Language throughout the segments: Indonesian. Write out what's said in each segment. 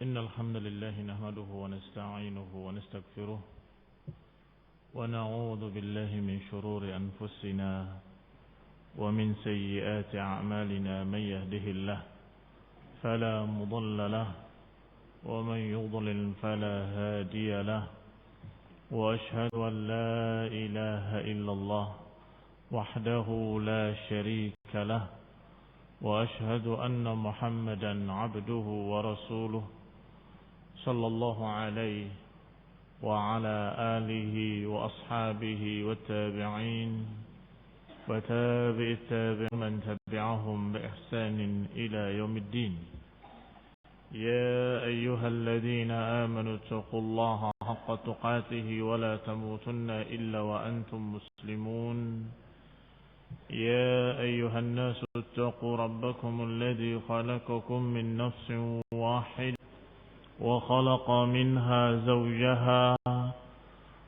إن الحمد لله نحمده ونستعينه ونستغفره ونعوذ بالله من شرور أنفسنا ومن سيئات أعمالنا من يهده الله فلا مضل له ومن يضلل فلا هادي له وأشهد أن لا إله إلا الله وحده لا شريك له وأشهد أن محمدا عبده ورسوله صلى الله عليه وعلى آله وأصحابه والتابعين وتابع التابع من تبعهم بإحسان إلى يوم الدين. يا أيها الذين آمنوا اتقوا الله حق تقاته ولا تموتن إلا وأنتم مسلمون. يا أيها الناس اتقوا ربكم الذي خلقكم من نفس واحد وخلق منها زوجها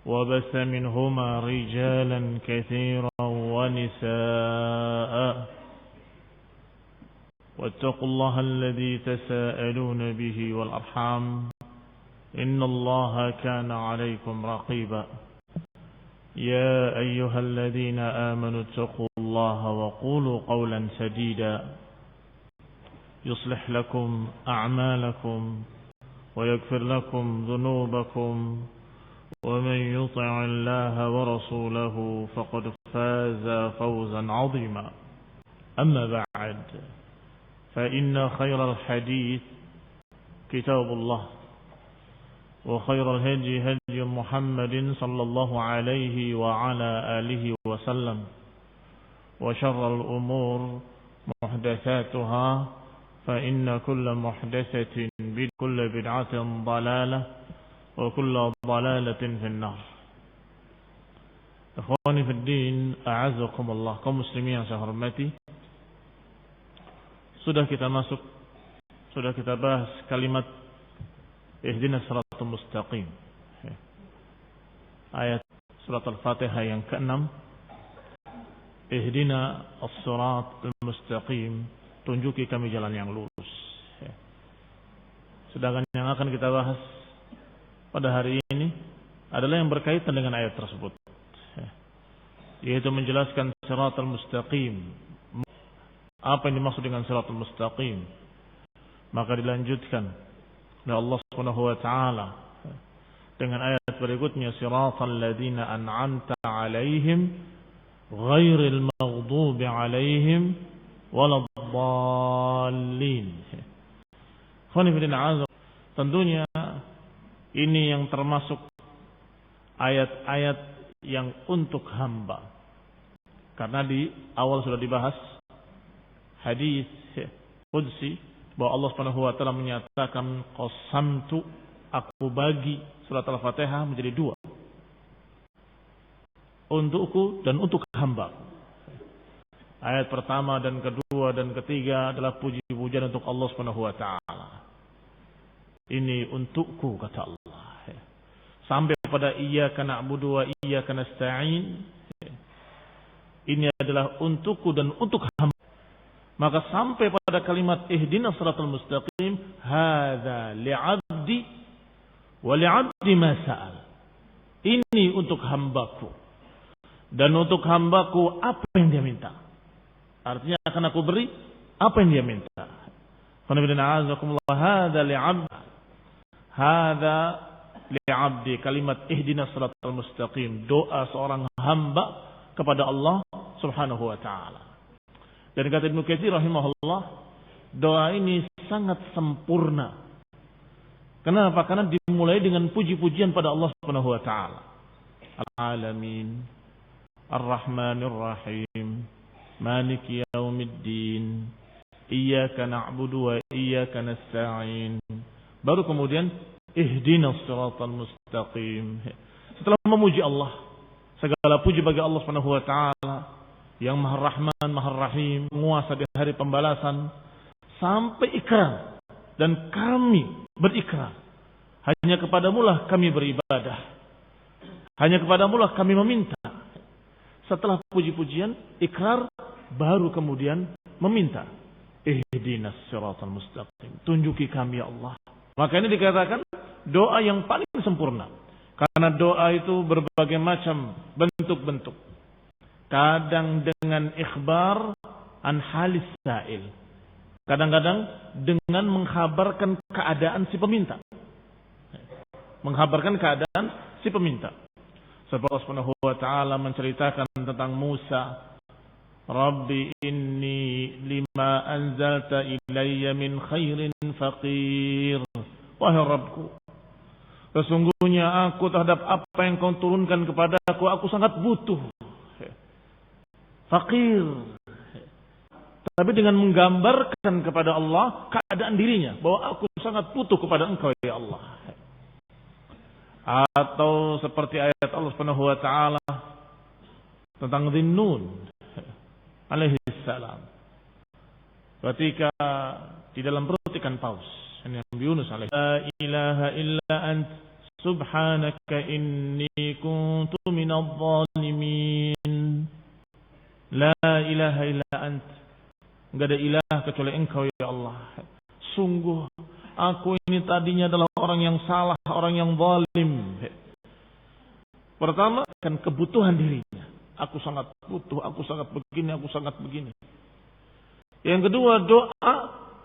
وبث منهما رجالا كثيرا ونساء واتقوا الله الذي تساءلون به والأرحام إن الله كان عليكم رقيبا. يا أيها الذين آمنوا اتقوا الله وقولوا قولا سديدا يصلح لكم أعمالكم ويغفر لكم ذنوبكم ومن يطع الله ورسوله فقد فاز فوزا عظيما. أما بعد فإن خير الحديث كتاب الله وخير الهدي هدي محمد صلى الله عليه وعلى آله وسلم وشر الأمور محدثاتها فإن كل محدثة كل بدعة ضلالة وكل ضلالة في النار. Ikhwani fi din, a'azzakum Allah, kaum muslimin yang saya hormati. Sudah kita bahas kalimat ihdinas siratal mustaqim. Ayat surat Al-Fatihah yang ke-6. Ihdina as-siratal mustaqim, tunjuki kami jalan yang lurus. Sedangkan yang akan kita bahas pada hari ini adalah yang berkaitan dengan ayat tersebut, yaitu menjelaskan siratal mustaqim. Apa yang dimaksud dengan siratal mustaqim? Maka dilanjutkan oleh Allah Subhanahu wa taala dengan ayat berikutnya, siratal ladzina an'amta 'alaihim ghairil maghdubi 'alaihim waladdallin. Tentunya ini yang termasuk ayat-ayat yang untuk hamba, karena di awal sudah dibahas hadis qudsi bahwa Allah Subhanahu wa taala menyatakan qasamtu, aku bagi surat Al-Fatihah menjadi dua, untukku dan untuk hamba. Ayat pertama dan kedua dan ketiga adalah puji-pujian untuk Allah Subhanahu wa taala. Ini untukku, kata Allah. Sampai pada iyyaka na'budu wa iyyaka nasta'in, ini adalah untukku dan untuk hamba. Maka sampai pada kalimat ihdinas siratal mustaqim, hadza li'abdi wa li'abdi ma sa'al. Ini untuk hambaku dan untuk hambaku apa yang dia minta. Artinya akan aku beri apa yang dia minta. Hadza li'abdi, kalimat ihdinas siratal mustaqim, doa seorang hamba kepada Allah Subhanahu wa taala. Dan kata Ibnu Katsir rahimahullah, doa ini sangat sempurna. Kenapa? Karena dimulai dengan puji-pujian pada Allah Subhanahu wa taala. Al-alamin, Ar-Rahmanir Rahim, Maliki yaumiddin, Iyyaka na'budu wa iyyaka nasta'in. Baru kemudian ihdinas siratal mustaqim. Setelah memuji Allah, segala puji bagi Allah Subhanahu wa taala yang Maha Rahman, Maha Rahim, menguasa di hari pembalasan, sampai ikrar, dan kami berikrar, hanya kepadamulah kami beribadah, hanya kepadamulah kami meminta. Setelah puji-pujian, ikrar, baru kemudian meminta. Ihdinas siratal mustaqim, tunjuki kami ya Allah Maka ini dikatakan doa yang paling sempurna. Karena doa itu berbagai macam bentuk-bentuk. Kadang dengan ikhbar an halis sa'il. Kadang-kadang dengan mengkhabarkan keadaan si peminta. Mengkhabarkan keadaan si peminta. Sebab Allah Subhanahu wa taala menceritakan tentang Musa, Rabbi inni lima anzalta ilayya min khairin faqir. Wahai Rabbku, sesungguhnya aku terhadap apa yang kau turunkan kepadaku, aku sangat butuh. Faqir. Tapi dengan menggambarkan kepada Allah keadaan dirinya, bahwa aku sangat butuh kepada Engkau ya Allah. Atau seperti ayat Allah Subhanahu wa taala tentang Dhinnun alaihi salam. Ketika di dalam perut ikan paus, ini Nabi Yunus alaihi la ilaha illa ant subhanaka inni kuntu minadh dhalimin. La ilaha illa ant, enggak ada ilah kecuali Engkau ya Allah. Sungguh aku ini tadinya adalah orang yang salah, orang yang zalim. Pertama, kan kebutuhan dirinya. Aku sangat butuh, aku sangat begini, aku sangat begini. Yang kedua, doa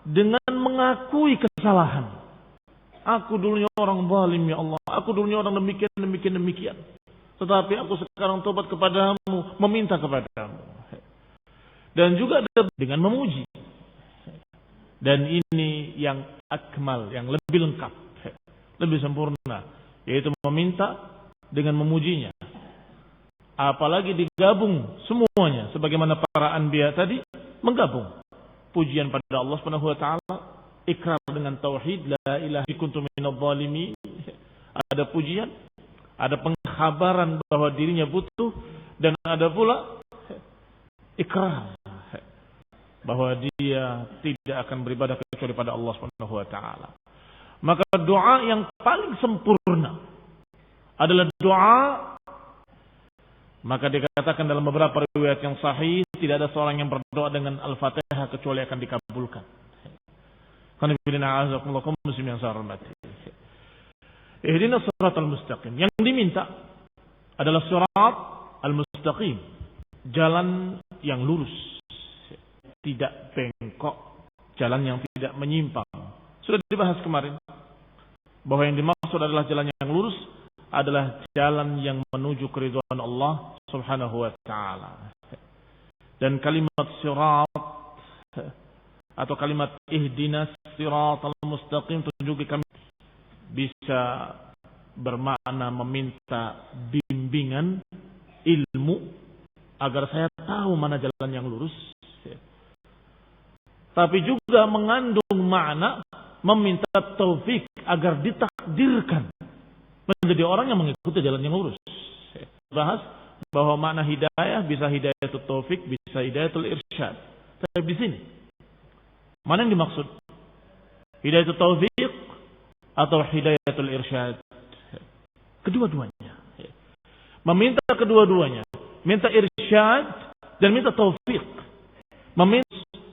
dengan mengakui kesalahan. Aku dulunya orang zalim ya Allah. Aku dulunya orang demikian. Tetapi aku sekarang tobat kepadamu, meminta kepadamu. Dan juga dengan memuji. Dan ini yang akmal, yang lebih lengkap, lebih sempurna, yaitu meminta dengan memujinya. Apalagi digabung semuanya, sebagaimana para anbiya tadi menggabung pujian pada Allah Subhanahu wa taala, ikrar dengan tauhid, la ilaha illa kuntu minadh dhalimin. Ada pujian, ada pengkhabaran bahwa dirinya butuh, dan ada pula ikrar bahwa dia tidak akan beribadah kecuali pada Allah Subhanahu wa taala. Maka doa yang paling sempurna adalah doa, maka dikatakan dalam beberapa riwayat yang sahih, tidak ada seorang yang berdoa dengan Al-Fatihah kecuali akan dikabulkan. Ihdinas siratal mustaqim. Yang diminta adalah sirat al-mustaqim, jalan yang lurus, tidak bengkok, jalan yang tidak menyimpang. Sudah dibahas kemarin bahwa yang dimaksud adalah jalan yang lurus adalah jalan yang menuju keridhaan Allah Subhanahu wa taala. Dan kalimat sirat atau kalimat ihdinas siratal mustaqim tunjuki kami bisa bermakna meminta bimbingan ilmu agar saya tahu mana jalan yang lurus. Tapi juga mengandung makna meminta taufik agar ditakdirkan menjadi orang yang mengikuti jalan yang lurus. Bahas bahwa makna hidayah bisa hidayatul taufik, bisa hidayatul irsyad. Tapi di sini mana yang dimaksud? Hidayatul taufik atau hidayatul irsyad? Kedua-duanya. Meminta kedua-duanya, minta irsyad dan minta taufik. Meminta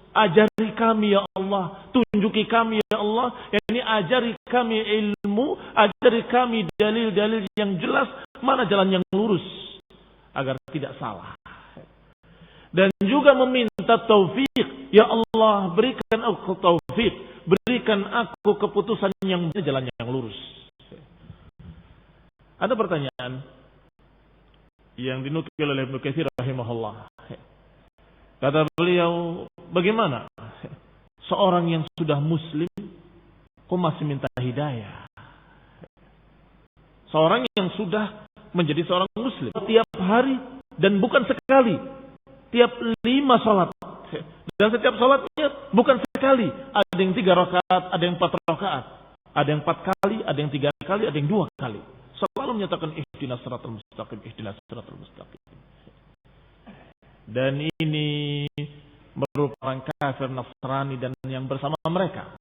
ajari kami ya Allah, tunjuki kami ya Allah, yakni ajari kami ilmu, ajari kami dalil-dalil yang jelas, mana jalan yang lurus agar tidak salah. Dan juga meminta taufik, ya Allah berikan aku taufik, berikan aku keputusan yang jalan yang lurus. Ada pertanyaan yang dinukil oleh Ibnu Katsir rahimahullah. Kata beliau, bagaimana seorang yang sudah muslim kok masih minta hidayah? Seorang yang sudah menjadi seorang muslim tiap hari dan bukan sekali, tiap 5 salat, dan setiap salatnya bukan sekali, ada yang 3 rakaat, ada yang 4 rakaat, ada yang 4 kali, ada yang 3 kali, ada yang 2 kali, selalu menyatakan ihdinas siratal mustaqim, ihdinas siratal mustaqim. Dan ini merupakan kafir Nasrani dan yang bersama mereka,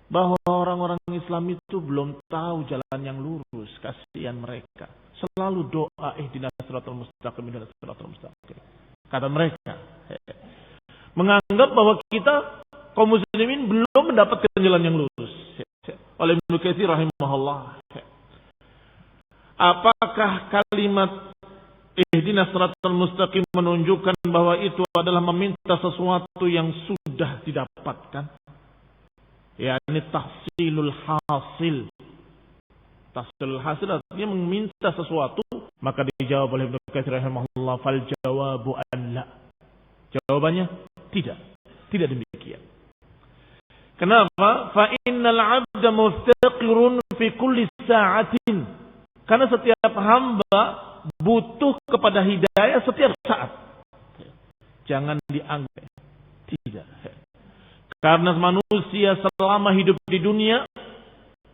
bahwa orang-orang Islam itu belum tahu jalan yang lurus. Kasihan mereka, selalu doa ihdinas siratal mustaqim, ihdinas siratal mustaqim. Kata mereka, menganggap bahwa kita kaum muslimin belum mendapatkan jalan yang lurus. oleh Ibnu Katsir rahimahullah. Apakah kalimat ihdinas siratal mustaqim menunjukkan bahwa itu adalah meminta sesuatu yang sudah didapatkan? Ya, ini tahsilul hasil. Tahsilul hasil artinya meminta sesuatu, maka dijawab oleh Ibnu Katsir rahimahullah, fal jawabu an la. Jawabannya tidak. Tidak demikian. Kenapa? Fa innal 'abda muftaqirun fi kulli sa'atin. Karena setiap hamba butuh kepada hidayah setiap saat. Jangan dianggap tidak. Karena manusia selama hidup di dunia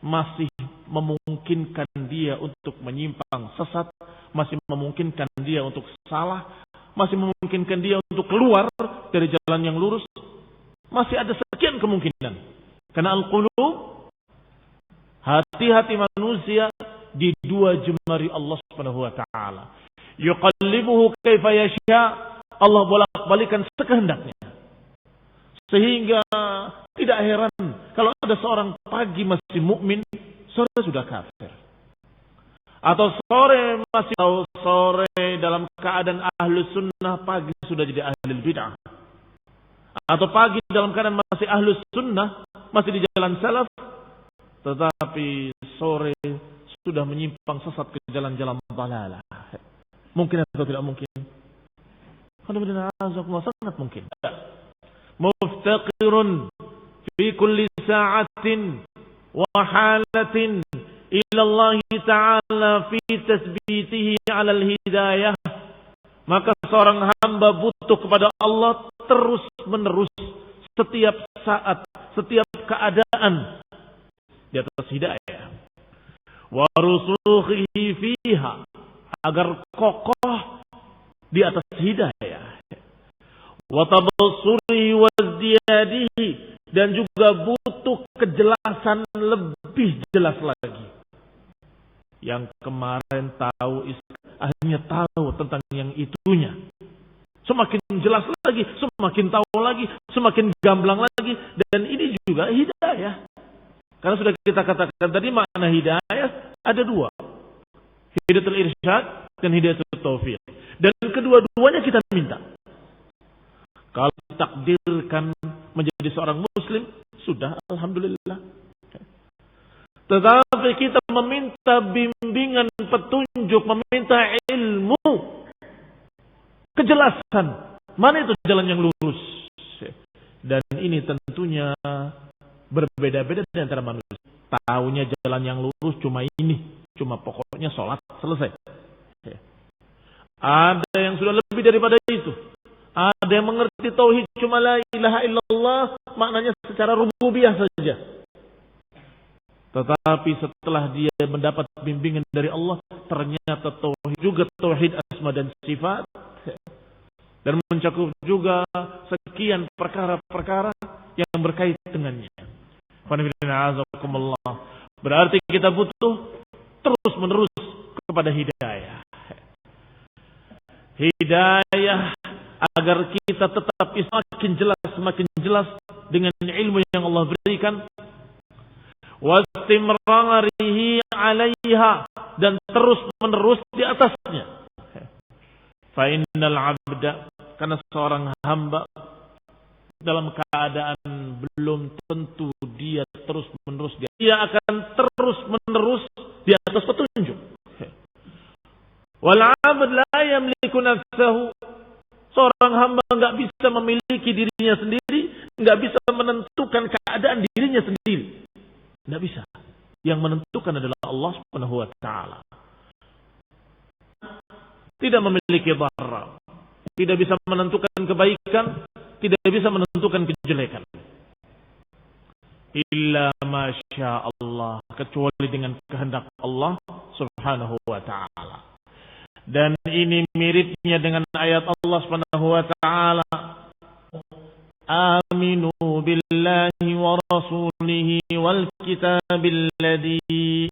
masih memungkinkan dia untuk menyimpang sesat, masih memungkinkan dia untuk salah, masih memungkinkan dia untuk keluar dari jalan yang lurus. Masih ada sekian kemungkinan. Karena al-qulub, hati-hati manusia di dua jemari Allah Subhanahu wa taala. Yuqallibuhu kaifa yasha. Allah bolak-balikan sekehendaknya. Sehingga tidak heran kalau ada seorang pagi masih mukmin, sore sudah kafir. Atau sore dalam keadaan ahlus sunnah, pagi sudah jadi ahlul bid'ah. Atau pagi dalam keadaan masih ahlus sunnah, masih di jalan salaf, tetapi sore sudah menyimpang sesat ke jalan-jalan dhalalah. Mungkin atau tidak mungkin? Sangat mungkin. Muftaqirun fi kulli sa'atin wa halatin ila Allah Ta'ala fi tasbitihi 'ala al-hidayah. Maka seorang hamba butuh kepada Allah terus menerus, setiap saat, setiap keadaan di atas hidayah. Wa rusukhihi fiha, agar kokoh di atas hidayah. Wa tabassurihi wa ziyadihi, dan juga butuh kejelasan lebih jelas lagi. Yang kemarin tahu, akhirnya tahu tentang yang itunya. Semakin jelas lagi, semakin tahu lagi, semakin gamblang lagi. Dan ini juga hidayah. Karena sudah kita katakan tadi makna hidayah ada dua. Hidayatul irsyad dan hidayatul taufiq. Dan kedua-duanya kita minta. Kalau ditakdirkan menjadi seorang muslim, sudah alhamdulillah. Tetapi kita meminta bimbingan, petunjuk, meminta ilmu, kejelasan. Mana itu jalan yang lurus? Dan ini tentunya berbeda-beda di antara manusia. Taunya jalan yang lurus cuma ini, cuma pokoknya sholat selesai. Ada yang sudah lebih daripada itu. Ada yang mengerti tauhid cuma la ilaha illallah, maknanya secara rububiyah saja. Tetapi setelah dia mendapat bimbingan dari Allah, ternyata tauhid juga tauhid asma dan sifat, dan mencakup juga sekian perkara-perkara yang berkait dengannya. Berarti kita butuh terus menerus kepada hidayah. Hidayah agar kita tetap semakin jelas dengan ilmu yang Allah berikan. Wastimrarihi 'alaiha, dan terus menerus di atasnya. Fa innal 'abda, karena seorang hamba dalam keadaan belum tentu dia terus menerus, dia akan terus menerus di atas petunjuk. Wal 'abd la yamliku nafsahu, seorang hamba enggak bisa memiliki dirinya sendiri, enggak bisa menentukan keadaan dirinya sendiri. Enggak bisa. Yang menentukan adalah Allah Subhanahu wa taala. Tidak memiliki dharar, tidak bisa menentukan kebaikan, tidak bisa menentukan kejelekan. Illa masya Allah, kecuali dengan kehendak Allah Subhanahu wa taala. Dan ini miripnya dengan ayat Allah Subhanahu wa taala, aminu billahi wa rasulihi wal kitabil ladzi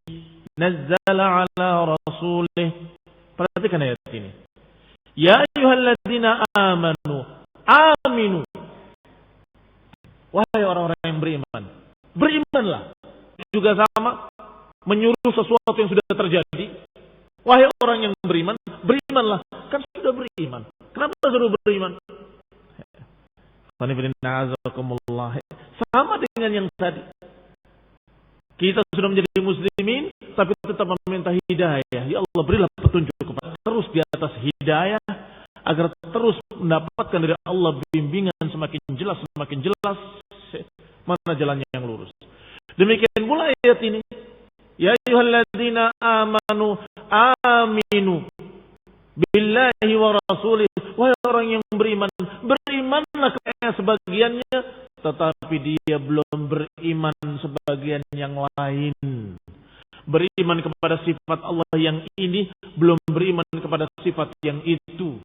nazzala ala rasulih. Perhatikan ayat ini. Ya ayyuhalladzina amanu, aminu. Wahai orang-orang yang beriman, berimanlah. juga sama, menyuruh sesuatu yang sudah terjadi. Wahai orang yang beriman, berimanlah. Kan sudah beriman. Kenapa suruh beriman? Sama dengan yang tadi. Kita sudah menjadi muslimin, tapi tetap meminta hidayah. Ya Allah, berilah petunjuk kepada terus di atas hidayah, agar terus mendapatkan dari Allah bimbingan semakin jelas mana jalannya yang lurus. Demikian pula ayat ini. Ya ayyuhalladzina amanu aminu billahi wa rasulih. Wahai orang yang beriman, berimanlah kepada sebagiannya, tetapi dia belum beriman sebagian yang lain. Beriman kepada sifat Allah yang ini, belum beriman kepada sifat yang itu.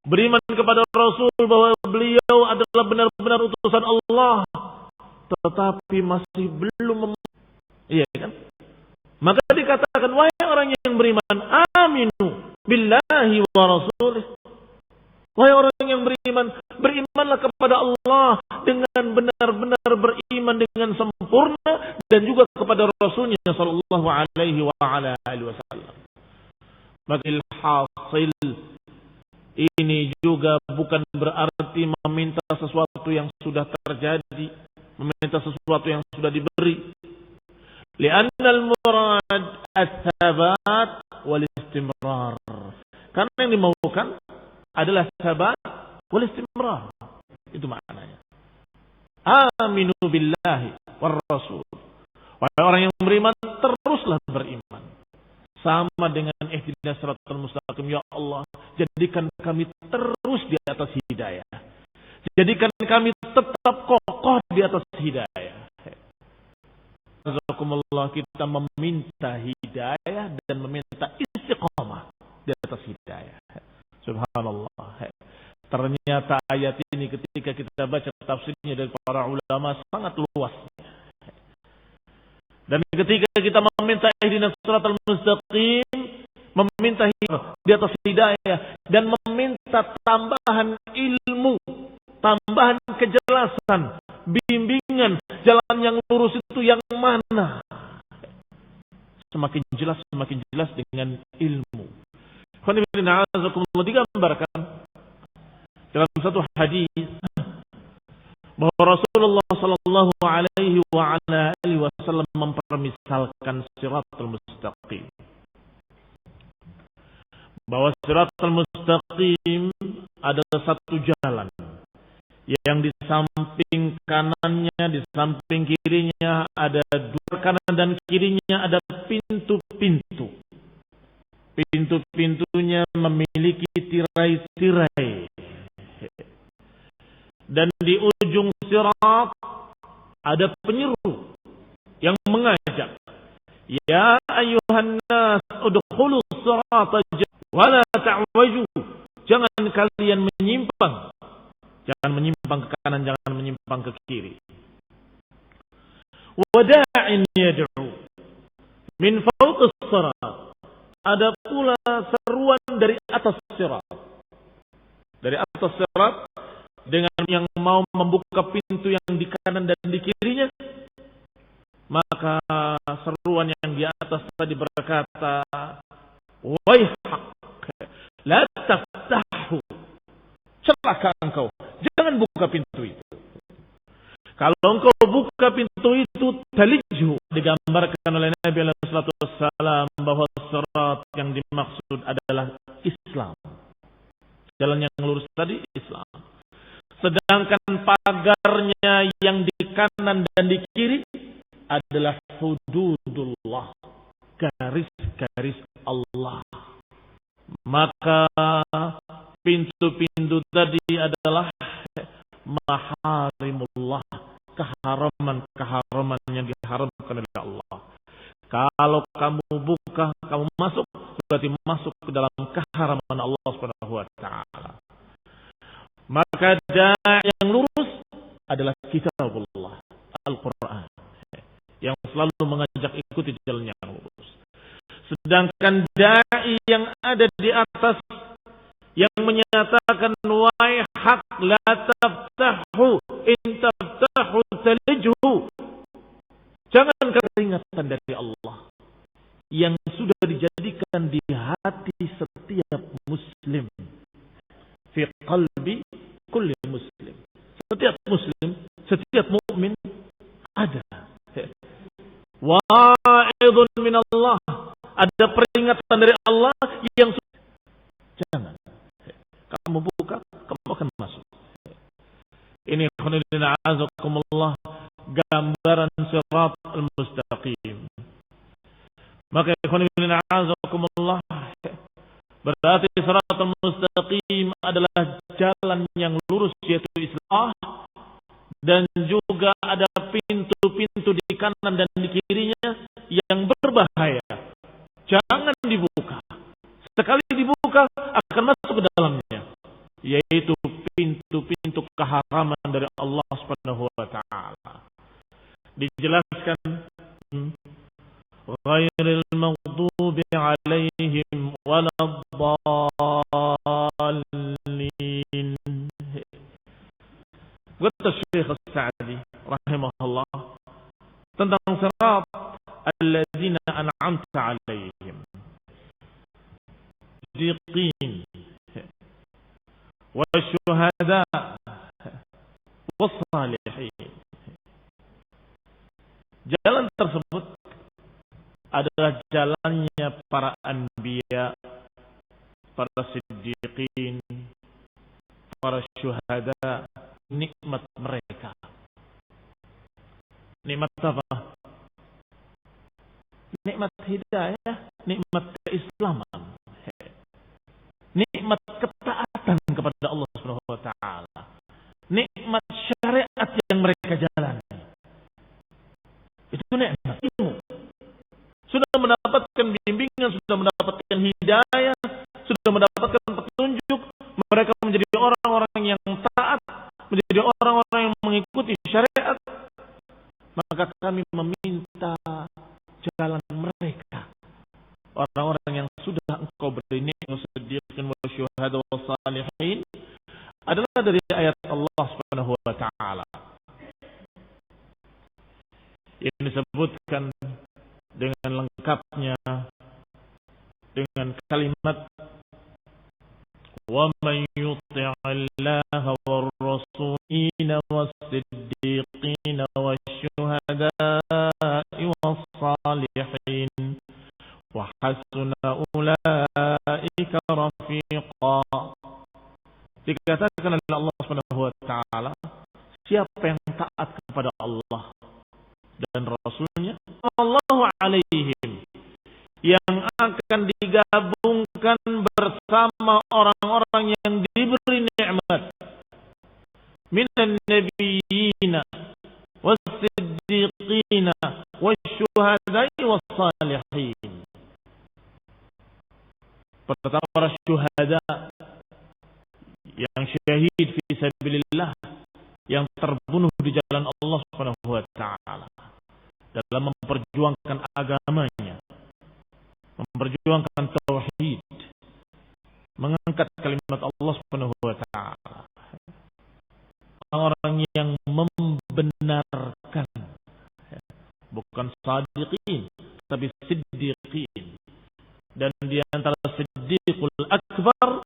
Beriman kepada Rasul bahwa beliau adalah benar-benar utusan Allah, tetapi masih belum iya kan? Maka dikatakan, wahai orang yang beriman, aminu billahi wa rasulih. Wahai orang yang beriman, berimanlah kepada Allah dengan benar-benar beriman dengan sempurna, dan juga kepada Rasulnya sallallahu alaihi wa ala alihi wasallam. Maka hasil ini juga bukan berarti meminta sesuatu yang sudah terjadi, meminta sesuatu yang sudah diberi. Li'annal murad at-thabat wal istimrar. Karena yang dimaukan adalah sabat wal istimrar. Itu maknanya. Aminu billahi war rasul. Wahai orang yang beriman, teruslah beriman. Sama dengan ihdinas siratal mustaqim. Ya Allah, jadikan kami terus di atas hidayah. Jadikan kami tetap kokoh di atas hidayah. Jazakumullah, kita meminta hidayah dan meminta istiqamah di atas hidayah. Subhanallah. Ternyata ayat ini ketika kita baca tafsirnya dari para ulama sangat luas. Dan ketika kita meminta ihdinas siratal mustaqim, meminta di atas hidayah dan meminta tambahan ilmu, tambahan kejelasan, bimbingan, jalan yang lurus itu yang mana? Semakin jelas dengan ilmu. Digambarkan dalam satu hadis bahwa Rasulullah sallallahu alaihi wa ala alihi wasallam mempermisalkan siratal mustaqim. Bahwa siratal mustaqim adalah satu jalan yang di samping kanannya, di samping kirinya ada dua, kanan dan kirinya ada pintu-pintu. Pintu-pintunya memiliki tirai-tirai. Dan di ujung sirat ada penyeru yang mengajak, ya ayuhan nas udkhulus sirata wa la ta'waju. Jangan kalian menyimpang. Jangan menyimpang ke kanan, jangan menyimpang ke kiri. Wada'in yad'u min fawqis sirat. Ada pula seruan dari atas sirat. Dari atas sirat, dengan yang mau membuka pintu yang di kanan dan di kirinya, maka seruan yang di atas tadi berkata, waihak, la taftahu, celaka engkau, jangan buka pintu itu. Kalau engkau buka pintu itu, talijhu, digambarkan oleh Nabi sallallahu alaihi wasallam bahwa sirat yang dimaksud adalah Islam. Jalan yang lurus tadi Islam. Sedangkan pagarnya yang di kanan dan di kiri adalah hududullah, garis-garis Allah. Maka pintu-pintu tadi adalah maharimullah, keharaman-keharaman yang diharamkan oleh Allah. Kalau kamu buka, kamu masuk, berarti masuk ke dalam keharaman Allah Subhanahu wa taala. Maka da'i yang lurus adalah kitabullah, Al-Qur'an, yang selalu mengajak ikuti jalan yang lurus. Sedangkan da'i yang ada di atas, yang menyatakan waihak la taftahu in taftahu talijhu, jangan kalian peringatan dari Allah yang sudah dijadikan di hati setiap muslim, fi qalbi kulli muslim. Setiap muslim, setiap mukmin ada wa'idun min Allah, ada peringatan dari Allah yang jangan kamu buka, kamu akan masuk. Ini khonidina azakumullah, gambaran sirat al-mustaqim. Maka khonidina azakumullah, berarti sirat al-mustaqim adalah jalan yang lurus, yaitu Islam, dan juga ada pintu-pintu di kanan dan di kirinya yang berbahaya. Jangan dibuka. Sekali dibuka akan masuk ke dalamnya, yaitu pintu-pintu keharaman dari Allah Subhanahu wa taala. Dijelaskan ghairil maghdubi 'alaihim waladdallin. Kata Syekh As-Sa'di rahimahullah tentang sirat alladzina an'amta 'alaihim, siddiqin wasyuhada wassalihin. Jalan tersebut adalah jalannya para anbiya, para siddiqin, para syuhada. Nikmat mereka. Nikmat apa? Nikmat hidayah, nikmat keislaman, nikmat ketaatan kepada Allah Subhanahu wa taala, nikmat syariat yang mereka jalani. Itu nikmat ilmu. Sudah mendapatkan bimbingan, sudah mendapatkan hidayah, sudah mendapatkan petunjuk, mereka menjadi orang-orang yang taat, menjadi orang-orang yang mengikuti syariat. Maka kami meminta jalan mereka, orang-orang yang sudah engkau beri nikmat siddiqin wa syuhada wa salihin, adalah dari ayat Allah Subhanahu wa taala yang disebutkan dengan lengkapnya dengan kalimat wa man yuti'illaha war rasulina was-siddiqina wasyuhada'i was-salihin wa hasuna ulaika rafiqa. Dikatakan oleh Allah Subhanahu wa taala, siapa yang taat kepada Allah dan Rasulnya, Allahu alaihim, yang akan digabungkan bersama orang-orang yang diberi nikmat, minan nabiyina was-siddiqina wasyuhada'i was-salihin. Pertama para syuhada, yang syahid fi sabilillah, yang terbunuh di jalan Allah Subhanahu wa taala dalam memperjuangkan agamanya, memperjuangkan tauhid, mengangkat kalimat Allah Subhanahu wa taala. Orang yang membenarkan, bukan shadiqin tapi siddiqin. Dan di antara siddiqul akbar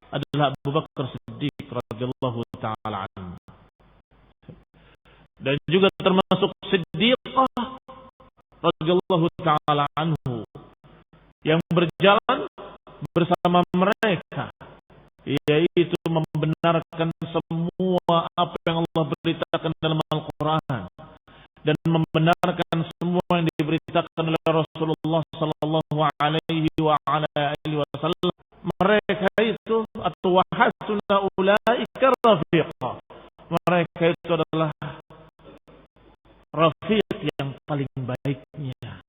adalah Abu Bakar Siddiq radhiyallahu taala anhu. Dan juga termasuk siddiqah radhiyallahu taala anhu yang berjalan bersama mereka, yaitu membenarkan semua apa yang Allah beritakan dalam Al-Quran dan membenarkan semua yang diberitakan oleh Rasulullah sallallahu alaihi wa ala alihi wasallam. Mereka itu atau wahasuna ulaika rafiqa, mereka itu adalah rafiq yang paling baiknya,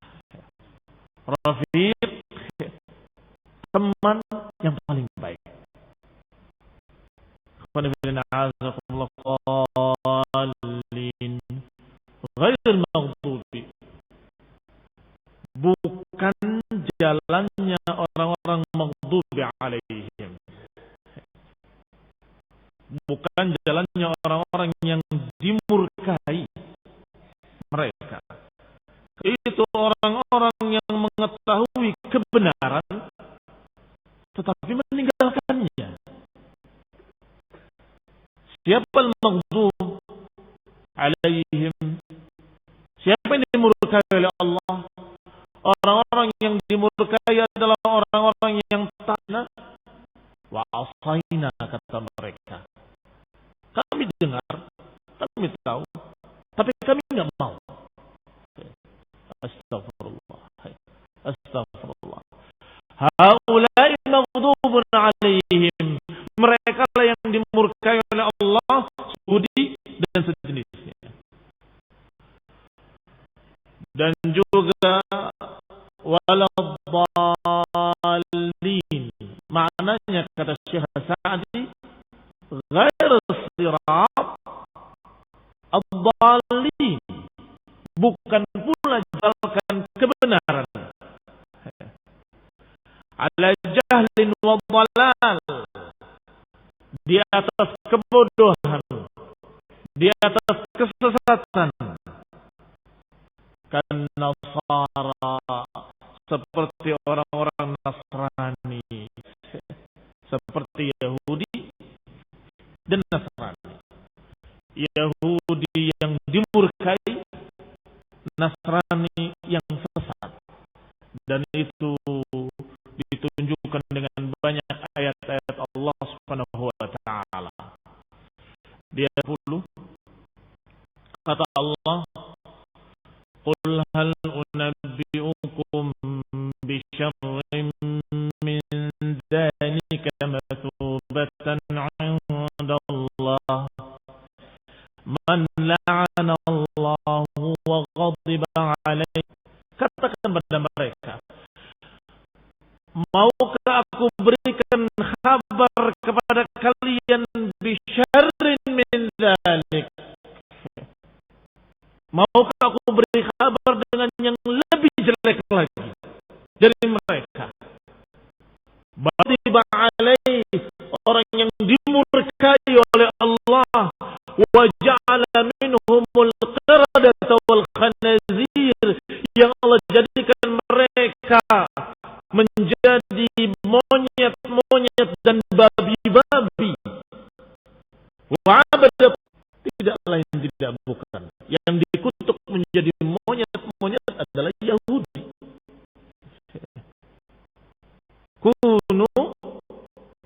rafiq teman yang paling baik. Ghairil maghdubi, bukan jalannya orang-orang maghdubi alaihim, bukan jalannya orang-orang yang dimurkai mereka. kami enggak mau. Astagfirullah. Astagfirullah. Haula'i maghdubun 'alaihim. Mereka lah yang dimurkai oleh Allah, Yahudi dan sejenisnya. Dan juga waladhdallin. Maknanya kata Syekh Sa'di, ghair sirat ad-dallin. Bukan pula jalan kebenaran. Ala jahlin wa dhalal. Di atas kebodohan, di atas kesesatan. Kan Nasara, seperti orang-orang Nasrani, seperti Yahudi dan Nasrani. Yahudi yang dimurkai, Nasrani yang sesat. Dan itu ditunjukkan dengan banyak ayat-ayat Allah Subhanahu wa taala. Di ayat 10 kata Allah, "Qul hal unabbi'ukum bi syarrin min dzalika mathubatan 'inda Allah man la'ana Allah wa ghadiba 'alaihi." Katakan pada mereka, maukah aku berikan kabar kepada kalian bisyarrin min dzalik? Maukah aku beri kabar dengan yang lebih jelek lagi dari mereka? Ghadiba alaihi, orang yang dimurkai oleh Allah, wa ja'ala minhumul qiradata wal khanazir, yang Allah jadikan mereka menjadi monyet-monyet dan babi-babi. Wa'abada, tidak lain tidak bukan, yang dikutuk menjadi monyet-monyet adalah Yahudi. Kunu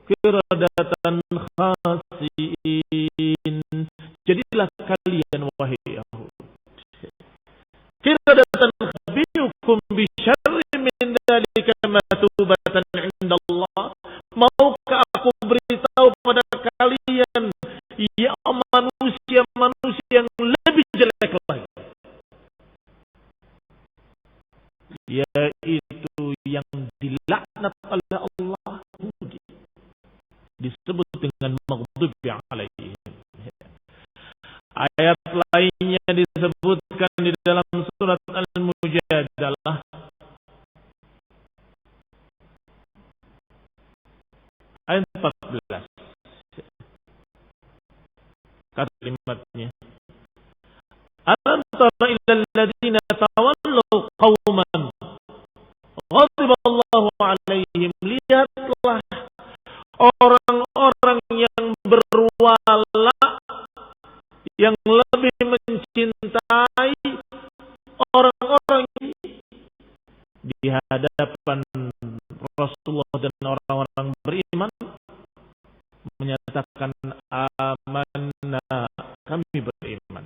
qiradatan khasiin, jadilah kalian wahai Yahudi qiradatan biukum bi syarri min dzalika matubatan 'inda Allah. Maukah aku beritahu pada kalian ya manusia-manusia yang lebih jelek lagi, yaitu yang dilaknat oleh Allah, Yahudi, disebut dengan maghdubi alaihim. Ayat lainnya disebutkan di dalam surat Al-Mujadalah ayat 14. Kalimatnya, alam tara ilal ladzina tawallaw qauman ghadiballahu alaihim. Lihatlah orang-orang yang berwala, yang lebih mencintai orang-orang di hadapan Rasulullah dan orang-orang beriman, menyatakan amanna, kami beriman.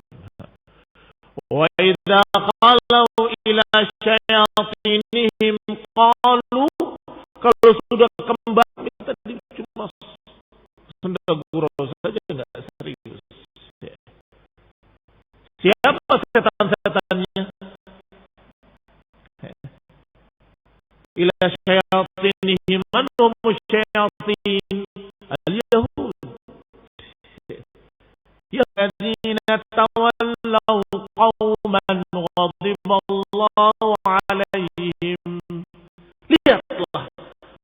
Wa idza qalu ila syayatinihim qalu, kalau sudah kembali tadi cuma senda gurau saja, enggak serius. Siapa setan-setannya? Ila syayatinihim, man hum syayatin al-yahud, yalladzina tawallaw qauman ghadiballahu alaihim. Lihatlah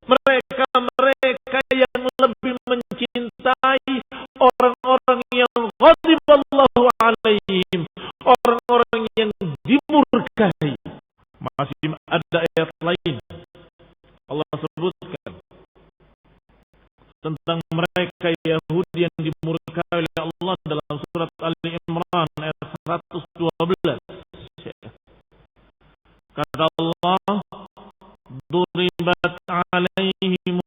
mereka yang lebih mencintai orang-orang yang ghadiballahu alaihim, orang-orang yang dimurkai. Masih ada ayat lain Allah sebutkan tentang mereka Yahudi yang dimurkai oleh Allah dalam surat Ali Imran ayat 112. Kata Allah, duribat alaihim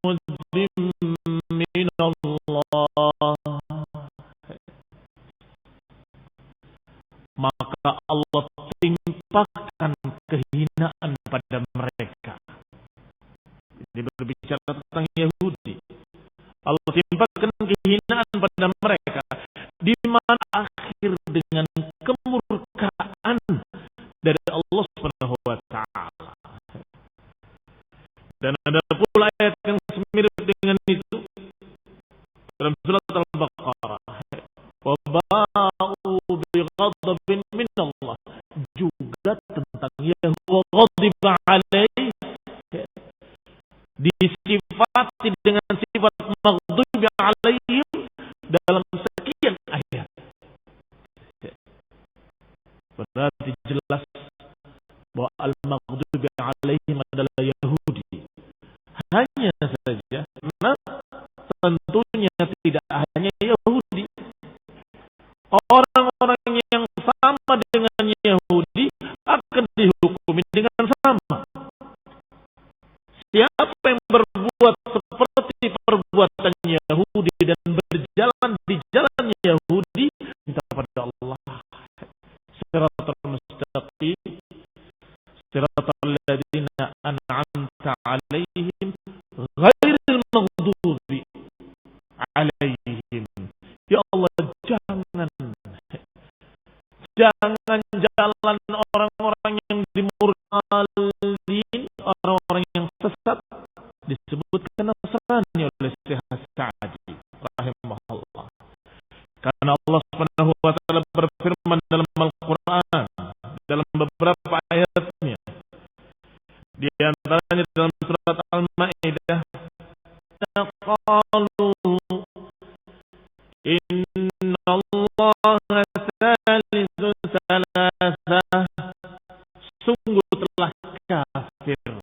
min Allah, maka Allah timpakan kehinaan pada mereka. Dia berbicara tentang Yahudi. Allah timpakan kehinaan pada mereka, di mana akhir dengan kemurkaan dari Allah Subhanahu wa taala. Dan ada pula ayat yang semirip dengan itu dalam surat Al-Baqarah. Wa ba'u bi ghadabin min Allah, juga tentang Yahudi ghadiba alaihi, disifati dengan sifat maghdubi alaihim dalam sekian ayat. Berarti jelas bahwa al-maghdubi alaihim adalah Yahudi. Hanya saja, nah, tentunya tidak hanya Yahudi. Orang-orang yang sama dengan Yahudi akan dihukumi dengan sama. Siapa yang berbuat seperti perbuatan Yahudi dan berjalan di jalan Yahudi, minta pada Allah siratal mustaqim, siratal ladzina an'amta 'alaihim ghairil maghdubi 'alaihim. Ya Allah, jangan jalan orang-orang yang dimurtadin, orang-orang yang sesat, disebutkan Nasrani oleh Syekh Sa'di rahimahullah. Karena Allah Subhanahu wa taala berfirman dalam Al-Qur'an dalam beberapa ayatnya. Di antaranya dalam surat Al-Maidah, qalu innallaha salisu salasah, sungguh telah kafir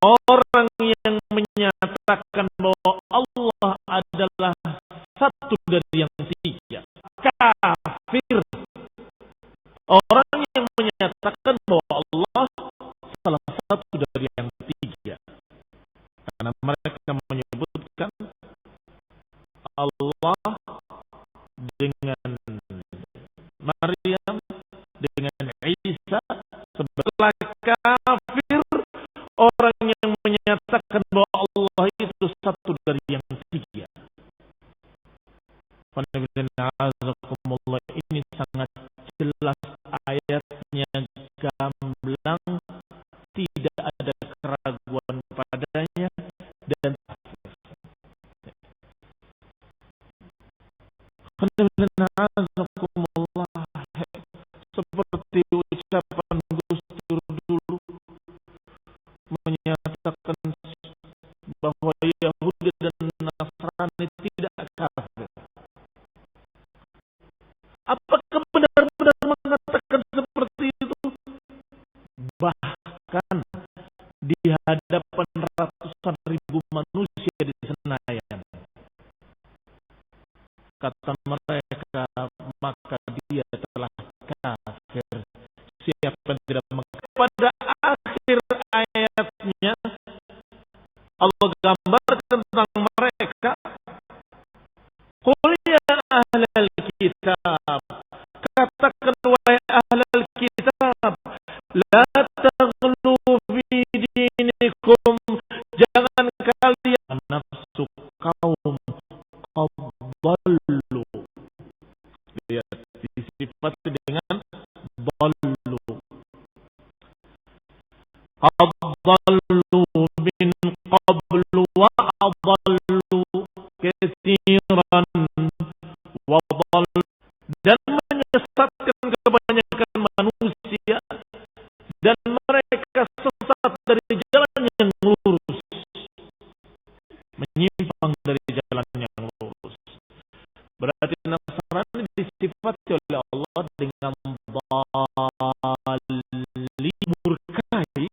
orang yang menyatakan bahwa Allah adalah satu dari yang tiga. Kafir orang yang menyatakan bahwa Allah salah satu dari yang tiga, karena mereka menyebutkan Allah dengan Maryam, dengan Isa sebelah. Kafir orang yang menyatakan bahwa Allah itu satu dari yang tiga. Ini sangat jelas ayatnya, gamblang, tidak ada keraguan padanya, dan seperti ucapan Gus Dur dulu menyatakan bahwa Yahudi dan Nasrani tidak kafir. Apakah benar-benar mengatakan seperti itu? Bahkan di hadapan ratusan ribu manusia di Senayan, kata mereka, maka dia telah kafir. Siapa yang tidak mengkafir? Pada akhir ayatnya Allah gambarkan tentang mereka. Qul ya ahlal kitab, katakan wahai ahlal kitab, la taghlu fi dinikum, jangan kalian nafsu kaum qadallu. Lihat, disifati dengan dallu. Adallu min qablu wa adallu katsiran wa dallu, dan menyesatkan kebanyakan manusia, dan mereka sesat dari jalan yang lurus, menyimpang dari jalan yang lurus. Berarti Nasrani disifati oleh Allah dengan dhalli, murkai,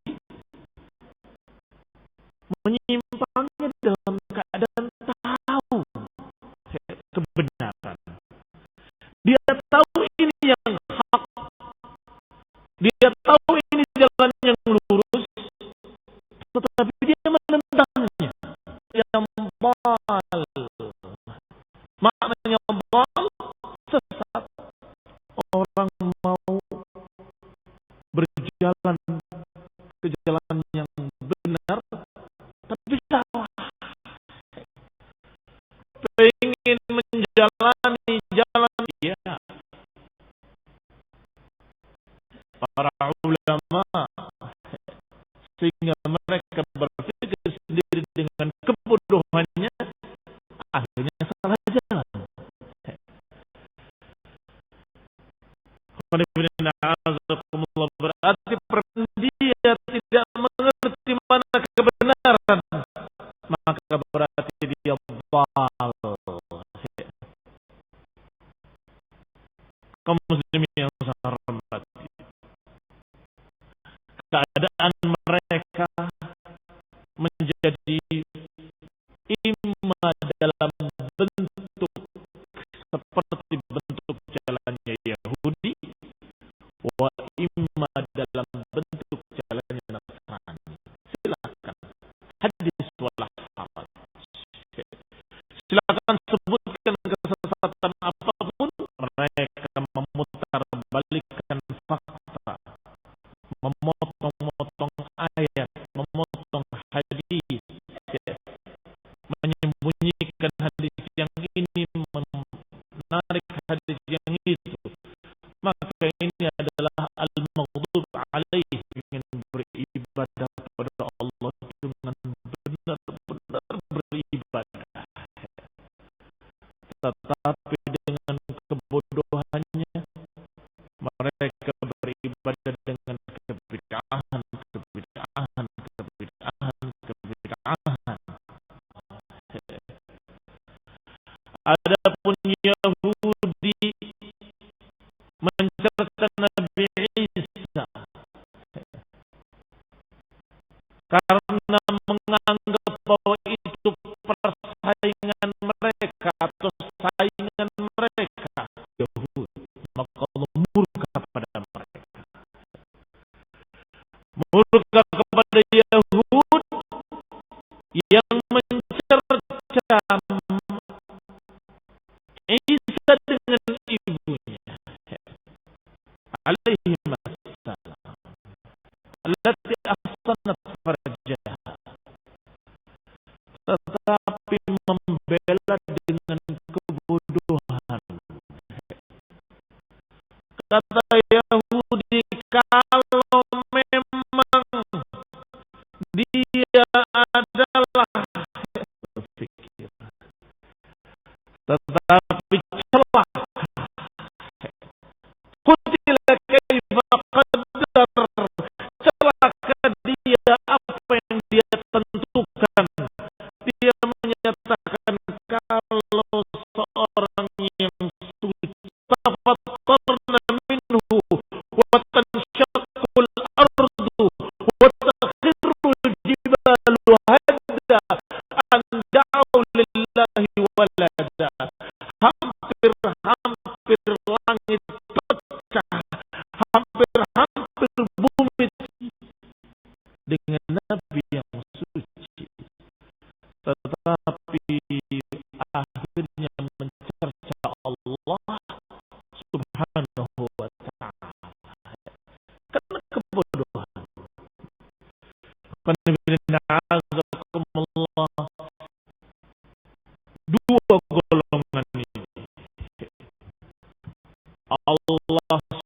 para ulama, sehingga mereka berpikir sendiri dengan kebodohannya, akhirnya salah jalan. Berarti dia tidak mengerti mana kebenaran, maka berarti dia dhalal. Kaum muslimin yang saya hormati, keadaan mereka menjadi imma dalam bentuk seperti bentuk jalannya Yahudi, wa imma dalam bentuk jalannya Nasrani. Silakan hadis wal hafal, silakan sebutkan kesesatan apapun, mereka memutarbalikkan fakta, memotong-motong ayat, memotong hadis, menyembunyikan hadis yang ini, menarik hadis yang itu. Maka ini adalah al-maghdub alaihi, ingin beribadah kepada Allah dengan benar-benar beribadah, tetapi dengan kebodohannya mereka beribadah dengan kebid'ahan. Adapun Yahudi mencerca Nabi Isa karena menganggap bahwa itu persaingan mereka atau saingan mereka, Yahud, maka Allah murka kepada mereka. Murka kepada Yahud yang mencerca Isa dengan ibunya, alaihi wassalam, allati ahsanat farjaha, tetapi membela dengan kebodohan. Kata Yahudi, kalau memang dia adalah berpikir, tetapi celaka, kutilah kaifa qaddar, celaka dia apa yang dia tentukan. Dia menyatakan kalau seorang yang suci tafattarna minhu wa tanshaqqul ardu wa takhirru jibalu hadda an da'u lillahi walada. Hampir langit pecah, hampir bumi dengan Nabi yang suci, tetapi akhirnya mencerca Allah subhanahu wa ta'ala karena kebodohan. Dua golongan ini Allah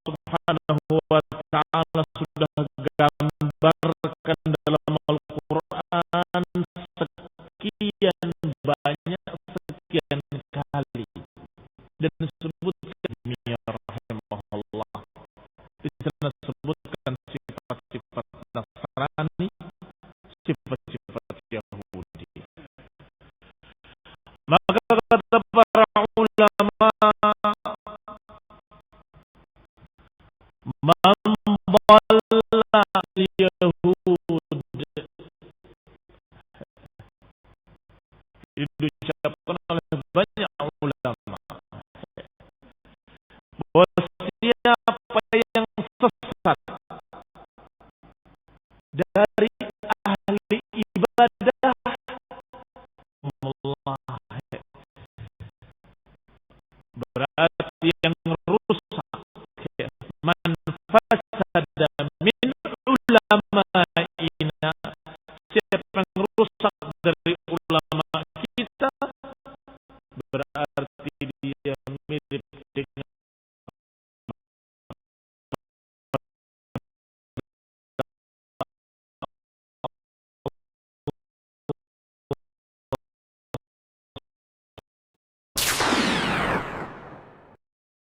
subhanahu wa ta'ala sudah gambarkan dalam Al-Quran sekian banyak, sekian kali, dan disebutkan ya rahimahullah, di sana disebutkan sifat-sifat Nasrani, sifat-sifat Yahudi. Maka kata para ulama, mamballa Yahud, diucapkan oleh banyak ulama bahwa siapa yang sesat dari ahli ibadah, berarti yang rusak, man